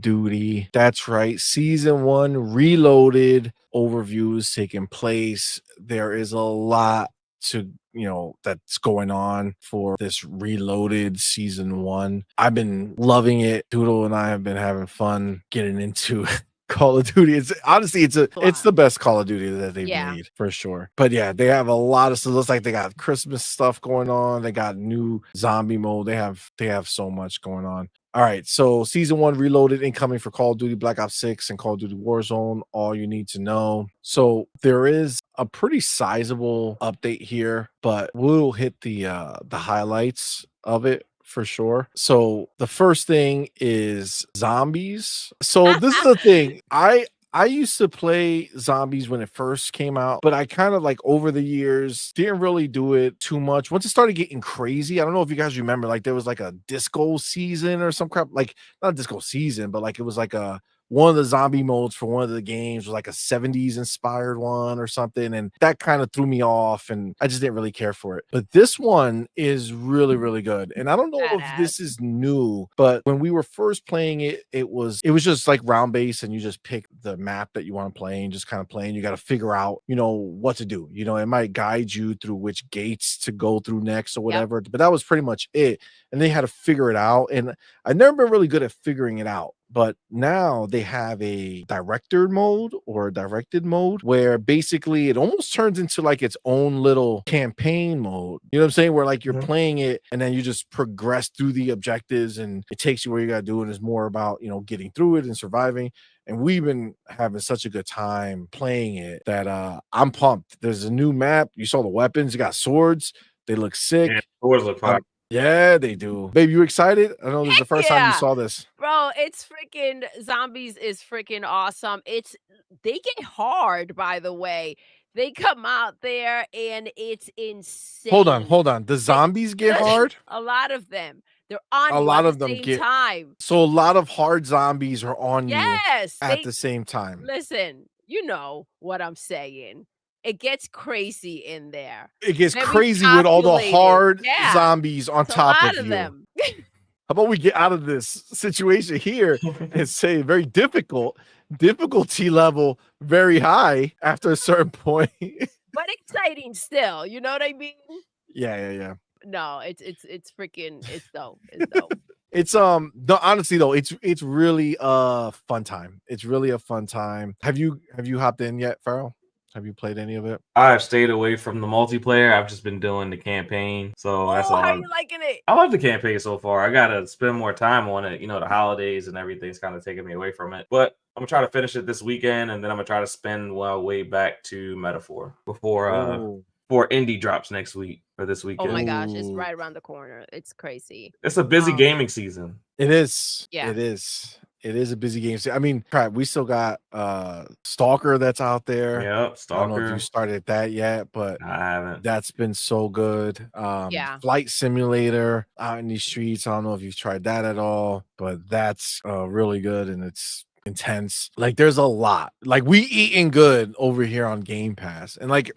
Duty. That's right. Season 1 Reloaded overviews taking place. There is a lot to that's going on for this Reloaded season 1. I've been loving it. Doodle and I have been having fun getting into Call of Duty. It's honestly it's the best Call of Duty that they've made for sure. But yeah, they have a lot of, so it looks like they got Christmas stuff going on. They got new zombie mode. They have so much going on. All right, so season 1 Reloaded incoming for Call of Duty Black Ops 6 and Call of Duty Warzone. All you need to know. So there is a pretty sizable update here, but we'll hit the highlights of it for sure. So the first thing is zombies. So this is the thing. I used to play zombies when it first came out, but I kind of like over the years didn't really do it too much. Once it started getting crazy, I don't know if you guys remember, like there was like a disco season or some crap, like not a disco season, but like it was like one of the zombie modes for one of the games was like a 70s inspired one or something. And that kind of threw me off and I just didn't really care for it. But this one is really, really good. And I don't know if this is new, but when we were first playing it, it was just like round base and you just pick the map that you want to play and just kind of play. And you got to figure out, what to do. It might guide you through which gates to go through next or whatever. But that was pretty much it. And they had to figure it out. And I've never been really good at figuring it out. But now they have a directed mode where basically it almost turns into like its own little campaign mode. You know what I'm saying? Where like you're playing it and then you just progress through the objectives and it takes you where you got to do it. It's more about, getting through it and surviving. And we've been having such a good time playing it that I'm pumped. There's a new map. You saw the weapons. You got swords. They look sick. Yeah, swords look fire. Yeah, they do. Babe, you excited? I know this is the first time you saw this. Bro, it's freaking zombies is freaking awesome. They get hard, by the way. They come out there and it's insane. Hold on. The zombies get hard? A lot of them. They're on a you lot at of the them same get time. So a lot of hard zombies are on you Yes. at the same time. Listen, you know what I'm saying. It gets crazy in there. It gets Very crazy with all the hard Yeah. zombies on It's top a lot of you. them. How about we get out of this situation here and say very difficulty level very high after a certain point. But exciting still, you know what I mean? Yeah. No, it's freaking it's dope. It's dope. It's no, honestly though, it's really a fun time. It's really a fun time. Have you hopped in yet, Farrell? Have you played any of it? I've stayed away from the multiplayer. I've just been doing the campaign. So that's all. How are you liking it? I love the campaign so far. I gotta spend more time on it. The holidays and everything's kind of taking me away from it. But I'm gonna try to finish it this weekend, and then I'm gonna try to spend way back to Metaphor before indie drops next week or this weekend. Oh my gosh, it's right around the corner. It's crazy. It's a busy gaming season. It is. Yeah. It is. It is a busy game. I mean, crap, we still got Stalker that's out there. Yep, Stalker. I don't know if you started that yet, but I haven't. That's been so good. Flight Simulator out in these streets. I don't know if you've tried that at all, but that's really good and it's intense. Like there's a lot. Like we eating good over here on Game Pass. And like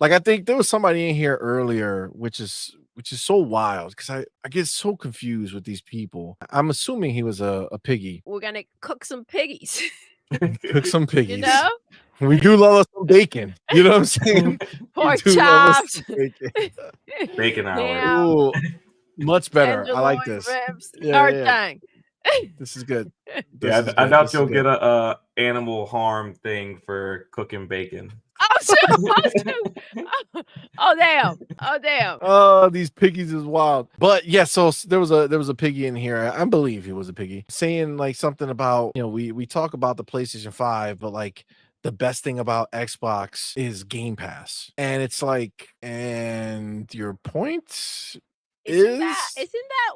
I think there was somebody in here earlier, which is so wild because I get so confused with these people. I'm assuming he was a piggy. We're gonna cook some piggies. Cook some piggies. You know? We do love us some bacon. You know what I'm saying? Pork chops. Bacon hour. Yeah. Ooh, much better. I like this. Ribs, yeah. This is good. I doubt you'll get a animal harm thing for cooking bacon. Oh damn. Oh, these piggies is wild. But yeah, so there was a piggy in here. I believe he was a piggy saying like something about, we talk about the PlayStation 5, but like the best thing about Xbox is Game Pass. And it's like, and your point isn't that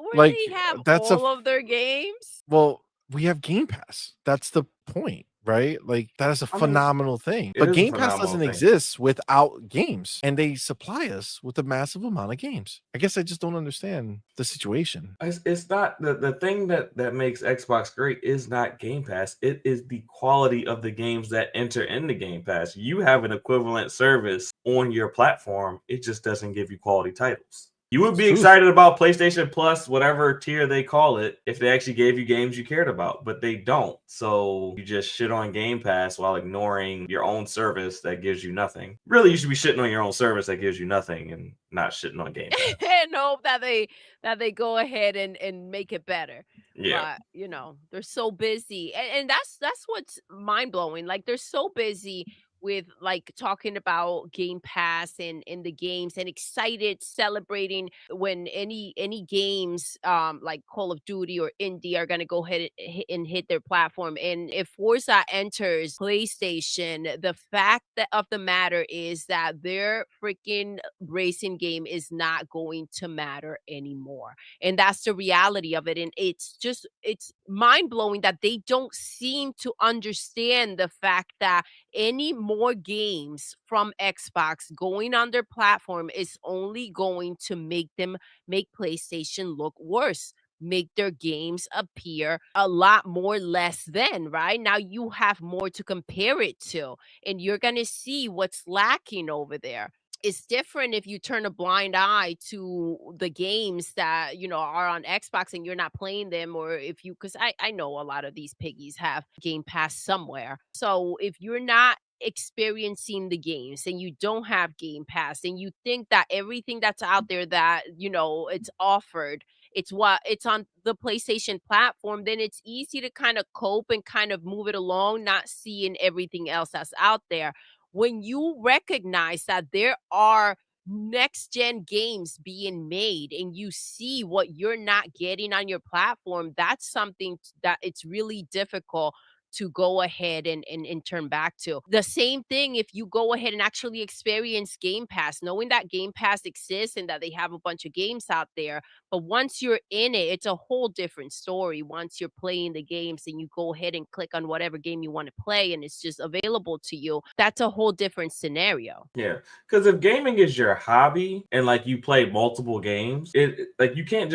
where like, they have that's all of their games? Well, we have Game Pass. That's the point. Right? Like that is a phenomenal thing. But Game Pass doesn't exist without games. And they supply us with a massive amount of games. I guess I just don't understand the situation. It's not the thing that makes Xbox great is not Game Pass. It is the quality of the games that enter into Game Pass. You have an equivalent service on your platform. It just doesn't give you quality titles. You would be Truth. excited about PlayStation Plus, whatever tier they call it, if they actually gave you games you cared about, but they don't. So you just shit on Game Pass while ignoring your own service that gives you nothing. Really, you should be shitting on your own service that gives you nothing and not shitting on Game Pass. And hope that they go ahead and make it better. Yeah. But they're so busy, and that's what's mind blowing. Like they're so busy with like talking about Game Pass and the games and excited celebrating when any games like Call of Duty or Indie are gonna go ahead and hit their platform. And if Forza enters PlayStation, the fact that of the matter is that their freaking racing game is not going to matter anymore. And that's the reality of it. And it's mind blowing that they don't seem to understand the fact that any more games from Xbox going on their platform is only going to make PlayStation look worse, make their games appear a lot more less than, right? Now you have more to compare it to, and you're going to see what's lacking over there. It's different if you turn a blind eye to the games that are on Xbox and you're not playing them, or if you, because I know a lot of these piggies have Game Pass somewhere. So if you're not experiencing the games and you don't have Game Pass and you think that everything that's out there that it's offered, it's on the PlayStation platform, then it's easy to kind of cope and kind of move it along, not seeing everything else that's out there. When you recognize that there are next gen games being made and you see what you're not getting on your platform, that's something that it's really difficult to go ahead and turn back to. The same thing if you go ahead and actually experience Game Pass, knowing that Game Pass exists and that they have a bunch of games out there. But once you're in it, it's a whole different story. Once you're playing the games and you go ahead and click on whatever game you want to play and it's just available to you, that's a whole different scenario. Yeah, because if gaming is your hobby and like you play multiple games, like you can't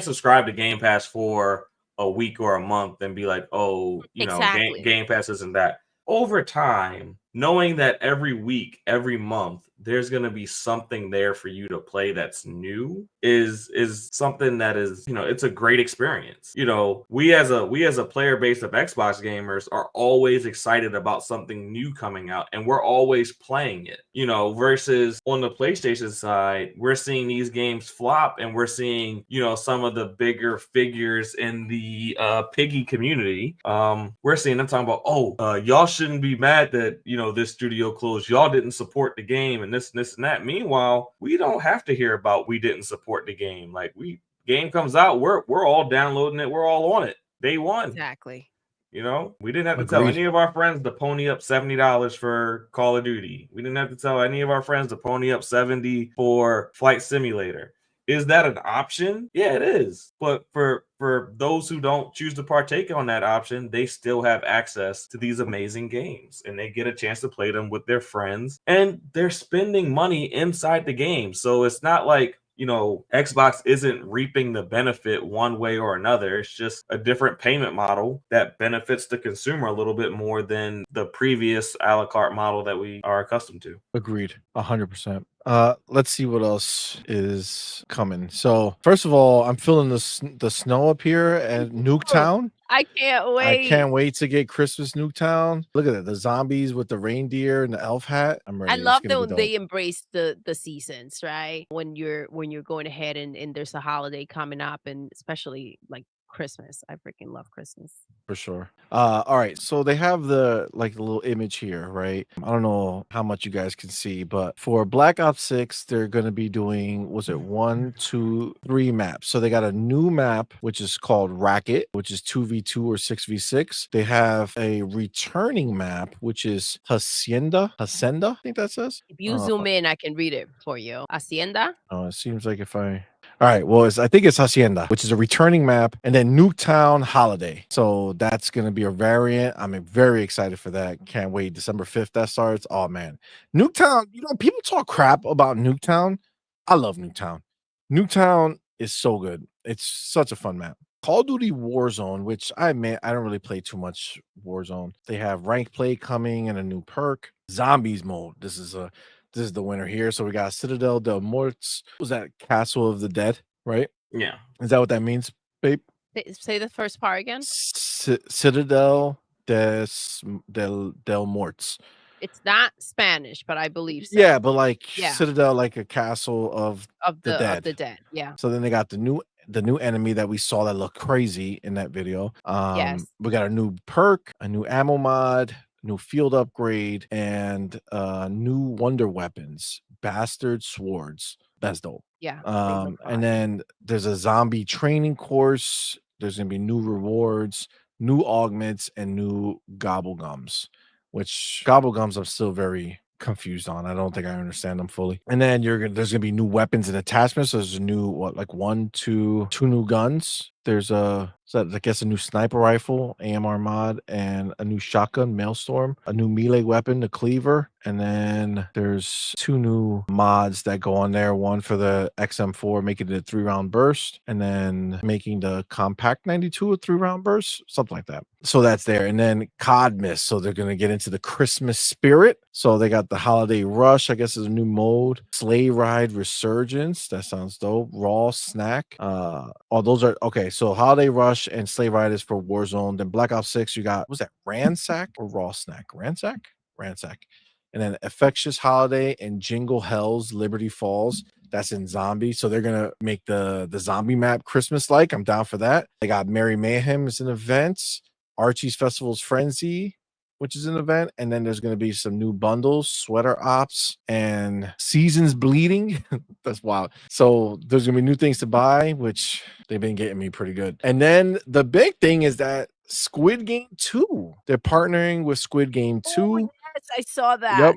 subscribe to Game Pass for a week or a month and be like, oh, Exactly. Game Pass isn't that. Over time, knowing that every week, every month, there's gonna be something there for you to play that's new is something that is, it's a great experience. We as a player base of Xbox gamers are always excited about something new coming out and we're always playing it, versus on the PlayStation side, we're seeing these games flop and we're seeing, some of the bigger figures in the piggy community. We're seeing them talking about, y'all shouldn't be mad that, this studio closed. Y'all didn't support the game and this and that. Meanwhile, we don't have to hear about we didn't support the game. Like game comes out, we're all downloading it, we're all on it day one. Exactly. We didn't have to tell Agreed. any of our friends to pony up $70 for Call of Duty. We didn't have to tell any of our friends to pony up $70 for Flight Simulator. Is that an option? Yeah, it is. But for those who don't choose to partake on that option, they still have access to these amazing games and they get a chance to play them with their friends and they're spending money inside the game. So it's not like, Xbox isn't reaping the benefit one way or another. It's just a different payment model that benefits the consumer a little bit more than the previous a la carte model that we are accustomed to. Agreed. 100%. Let's see what else is coming. So first of all, I'm feeling the snow up here at Nuketown. I can't wait. I can't wait to get Christmas Nuketown. Look at that, the zombies with the reindeer and the elf hat. I'm ready. I It's love gonna that be when dope. they embrace the seasons, right? When you're going ahead and there's a holiday coming up, and especially like Christmas. I freaking love Christmas. For sure. All right. So they have the little image here, right? I don't know how much you guys can see, but for Black Ops 6, they're gonna be doing, was it 1, 2, 3 maps? So they got a new map which is called Racket, which is 2v2 or 6v6. They have a returning map which is Hacienda. I think that says. If you zoom in, I can read it for you. Hacienda. It seems like if I. All right. Well, I think it's Hacienda, which is a returning map, and then Nuketown Holiday. So that's going to be a variant. I'm very excited for that. Can't wait. December 5th, that starts. Oh, man. Nuketown, people talk crap about Nuketown. I love Nuketown. Nuketown is so good. It's such a fun map. Call of Duty Warzone, which I admit I don't really play too much Warzone. They have rank play coming and a new perk. Zombies mode. This this is the winner here. So we got Citadel del Morts. Was that Castle of the Dead, right? Yeah. Is that what that means, babe? Say the first part again. Citadel del Morts. It's not Spanish, but I believe so. Yeah, but like Yeah. Citadel, like a castle of the Of the dead. dead. Yeah. So then they got the new enemy that we saw that looked crazy in that video. Yes. We got a new perk, a new ammo mod, new field upgrade, and new wonder weapons, bastard swords. That's dope. Yeah. They look And fun. then there's a zombie training course. There's gonna be new rewards, new augments, and new gobblegums. Which gobblegums I'm still very confused on. I don't think I understand them fully. And then there's gonna be new weapons and attachments. So there's a new like two new guns. There's I guess a new sniper rifle, AMR mod, and a new shotgun, Maelstrom, a new melee weapon, the cleaver, and then there's two new mods that go on there. One for the XM4, making it a 3-round burst, and then making the Compact 92 a 3-round burst, something like that. So that's there. And then COD Mist. So they're gonna get into the Christmas spirit. So they got the Holiday Rush, I guess is a new mode. Sleigh Ride Resurgence. That sounds dope. Raw Snack. Oh, those are okay. So Holiday Rush and Sleigh Ride is for Warzone. Then Black Ops 6, you got was that Ransack or Raw Snack? Ransack. And then Infectious Holiday and Jingle Hells Liberty Falls. That's in zombie. So they're gonna make the zombie map Christmas like. I'm down for that. They got Merry Mayhem is an event. Archie's Festival's Frenzy, which is an event, and then there's going to be some new bundles, Sweater Ops, and Seasons Bleeding. That's wild. So there's going to be new things to buy, which they've been getting me pretty good. And then the big thing is that Squid Game 2. They're partnering with Squid Game 2. Oh, yes, I saw that. Yep.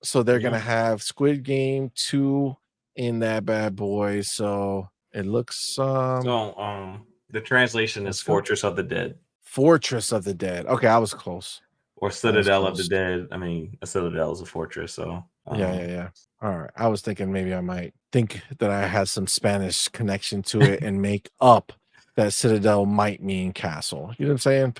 So they're going to have Squid Game 2 in that bad boy. So it looks the translation is Fortress of the Dead. Fortress of the Dead. Okay, I was close. Or Citadel of the Dead. I mean, a citadel is a fortress, so yeah. All right. I was thinking maybe I might think that I had some Spanish connection to it and make up that Citadel might mean castle. You know what I'm saying?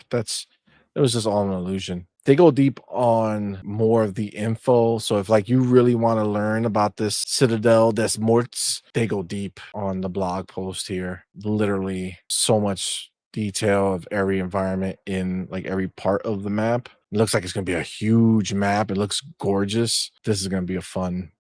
It was just all an illusion. They go deep on more of the info. So if like you really want to learn about this Citadel des Morts, they go deep on the blog post here. Literally so much detail of every environment in like every part of the map. It looks like it's going to be a huge map. It looks gorgeous. This is going to be a fun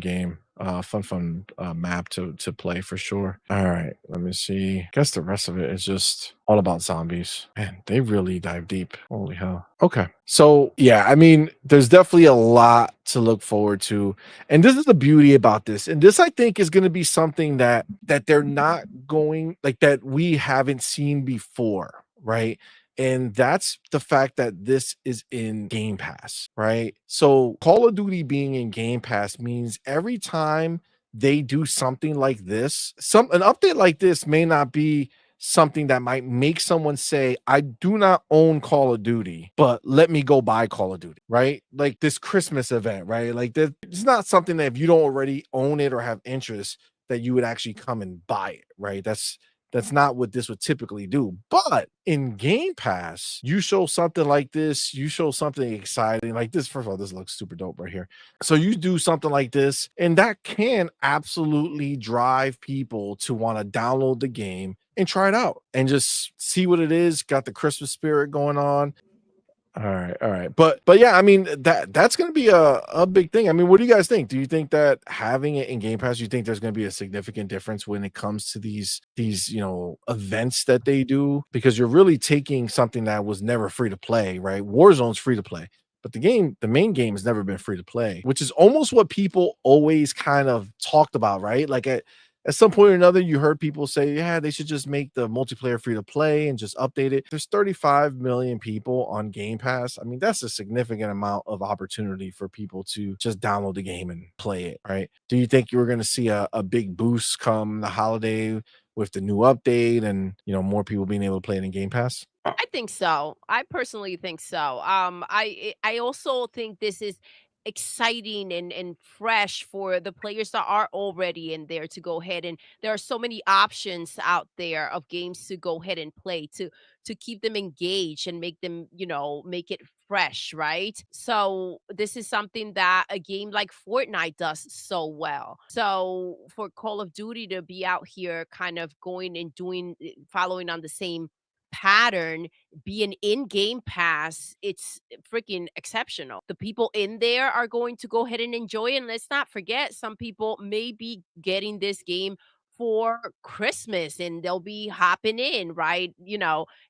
game. Fun map to play for sure. All right, let me see. I guess the rest of it is just all about zombies. Man, they really dive deep. Holy hell. Okay. So yeah, I mean, there's definitely a lot to look forward to. And this is the beauty about this. And this I think is going to be something that they're not going like that we haven't seen before, right? And that's the fact that this is in Game Pass, right? So Call of Duty being in Game Pass means every time they do something like this, an update like this may not be something that might make someone say, I do not own Call of Duty, but let me go buy Call of Duty, right? Like this Christmas event, right? Like it's not something that if you don't already own it or have interest, that you would actually come and buy it, right? That's not what this would typically do. But in Game Pass, you show something like this, you show something exciting like this. First of all, this looks super dope right here. So you do something like this, and that can absolutely drive people to want to download the game and try it out and just see what it is. Got the Christmas spirit going on. All right. But yeah, I mean that's going to be a big thing. I mean, what do you guys think? Do you think that having it in Game Pass, you think there's going to be a significant difference when it comes to these events that they do? Because you're really taking something that was never free to play, right? Warzone's free to play, but the main game has never been free to play, which is almost what people always kind of talked about, right? Like at some point or another, you heard people say, yeah, they should just make the multiplayer free to play and just update it. There's 35 million people on Game Pass. I mean, that's a significant amount of opportunity for people to just download the game and play it, right? Do you think you're going to see a big boost come the holiday with the new update and, more people being able to play it in Game Pass? I think so. I personally think so. I also think this is exciting and fresh for the players that are already in there to go ahead. And there are so many options out there of games to go ahead and play to keep them engaged and make them, make it fresh, right? So this is something that a game like Fortnite does so well. So for Call of Duty to be out here kind of going and doing following on the same pattern, being in Game Pass, it's freaking exceptional. The people in there are going to go ahead and enjoy it. And let's not forget, some people may be getting this game for Christmas and they'll be hopping in, right?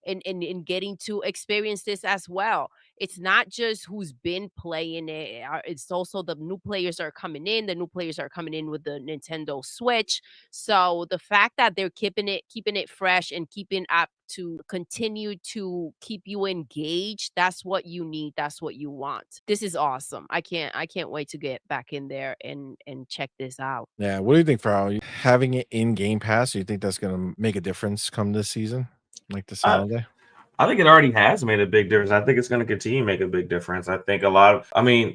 And getting to experience this as well. It's not just who's been playing it, it's also the new players are coming in. The new players are coming in with the Nintendo Switch. So the fact that they're keeping it fresh and keeping up to continue to keep you engaged, that's what you need. That's what you want. This is awesome. I can't wait to get back in there and check this out. Yeah, what do you think, Farrell? Having it in Game Pass, do you think that's gonna make a difference come this season, like this I, holiday? I think it already has made a big difference. I think it's going to continue to make a big difference. I think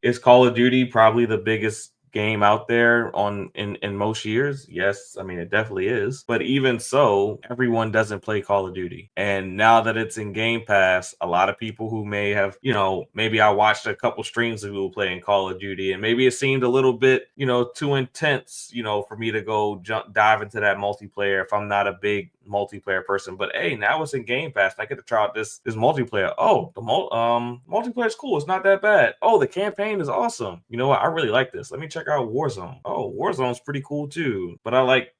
is Call of Duty probably the biggest game out there in most years? Yes, I mean it definitely is. But even so, everyone doesn't play Call of Duty. And now that it's in Game Pass, a lot of people who may have, maybe I watched a couple streams of people playing Call of Duty and maybe it seemed a little bit, too intense, for me to go dive into that multiplayer if I'm not a big multiplayer person. But hey, now it's in Game Pass. I get to try out this multiplayer. Oh, the multiplayer is cool. It's not that bad. Oh, the campaign is awesome. You know what? I really like this. Let me check out Warzone. Oh, Warzone's pretty cool too. But I like,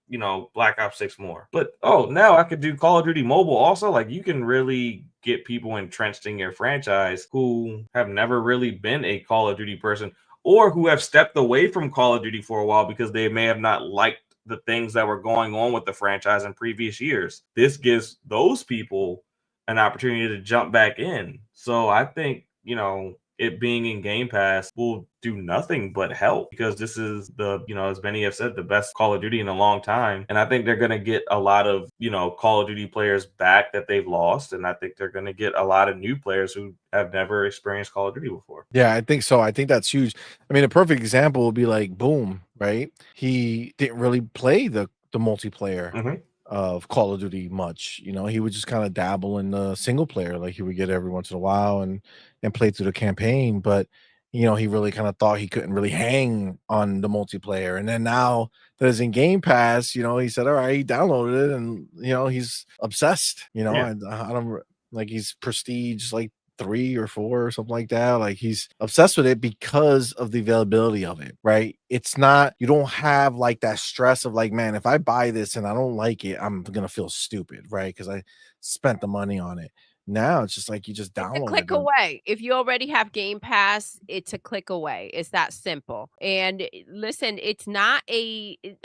Black Ops 6 more. But now I could do Call of Duty Mobile also. Like you can really get people entrenched in your franchise who have never really been a Call of Duty person or who have stepped away from Call of Duty for a while because they may have not liked the things that were going on with the franchise in previous years. This gives those people an opportunity to jump back in. So I think, it being in Game Pass will do nothing but help because this is as many have said, the best Call of Duty in a long time. And I think they're going to get a lot of, Call of Duty players back that they've lost. And I think they're going to get a lot of new players who have never experienced Call of Duty before. Yeah, I think so. I think that's huge. I mean, a perfect example would be like Boom, right? He didn't really play the multiplayer Mhm. of Call of Duty much. He would just kind of dabble in the single player, like he would get every once in a while and play through the campaign. But he really kind of thought he couldn't really hang on the multiplayer. And then now that it's in Game Pass, he said, all right, he downloaded it and he's obsessed. Yeah. I don't like he's prestige like 3 or 4 or something like that. Like he's obsessed with it because of the availability of it, right? It's not, you don't have like that stress of like, man, if I buy this and I don't like it, I'm gonna feel stupid, right? Because I spent the money on it. Now it's just like you just It's a download click it. away. If you already have Game Pass, it's a click away. It's that simple. And listen, it's not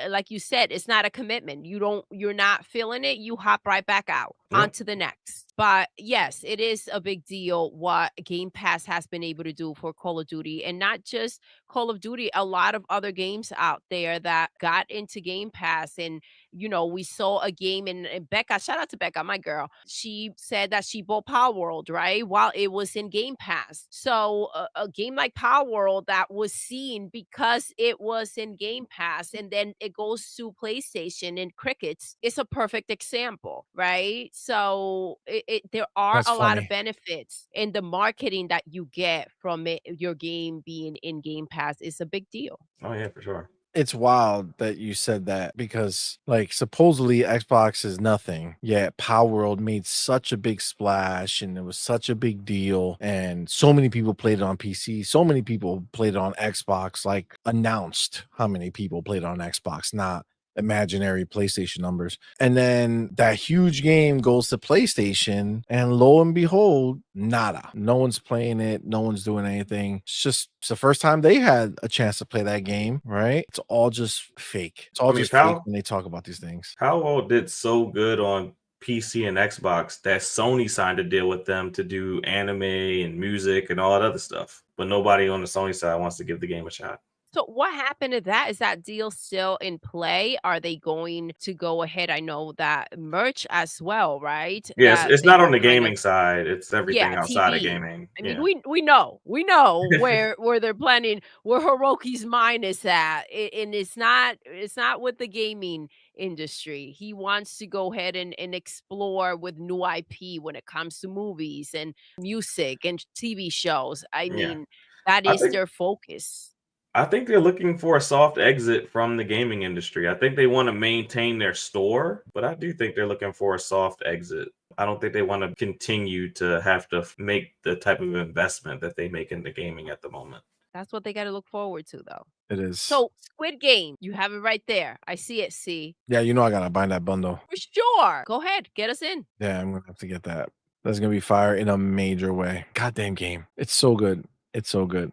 like you said, it's not a commitment. You're not feeling it, you hop right back out Yeah. onto the next. But yes, it is a big deal what Game Pass has been able to do for Call of Duty, and not just Call of Duty, a lot of other games out there that got into Game Pass. And we saw a game and Becca, shout out to Becca, my girl. She said that she bought Power World, right? While it was in Game Pass. So a game like Power World that was seen because it was in Game Pass and then it goes to PlayStation and crickets, it's a perfect example, right? So there are That's a lot of funny. benefits, and the marketing that you get from your game being in Game Pass is a big deal. Oh yeah, for sure. It's wild that you said that because, like, supposedly Xbox is nothing, yet Power World made such a big splash and it was such a big deal. And so many people played it on PC, so many people played it on Xbox, like, announced how many people played it on Xbox, not imaginary PlayStation numbers. And then that huge game goes to PlayStation, and lo and behold, nada. No one's playing it. No one's doing anything. It's the first time they had a chance to play that game, right? It's all just fake. It's all I mean, just fake Power when they talk about these things. World did so good on PC and Xbox that Sony signed a deal with them to do anime and music and all that other stuff. But nobody on the Sony side wants to give the game a shot. So what happened to that? Is that deal still in play? Are they going to go ahead? I know that merch as well, right? Yes, That it's they not on were the kind of gaming side. It's everything yeah, outside of TV. gaming. I mean, Yeah. we know where they're planning, where Hiroki's mind is at, and it's not with the gaming industry. He wants to go ahead and explore with new IP when it comes to movies and music and TV shows. I Yeah. mean, that I is think their focus. I think they're looking for a soft exit from the gaming industry. I think they want to maintain their store, but I do think they're looking for a soft exit. I don't think they want to continue to have to make the type of investment that they make into gaming at the moment. That's what they got to look forward to, though. It is. So, Squid Game, you have it right there. I see it. See, Yeah, you know I gotta buy that bundle. for sure. Go ahead, get us in. Yeah, I'm gonna have to get that. That's gonna be fire in a major way. Goddamn game. It's so good. It's so good.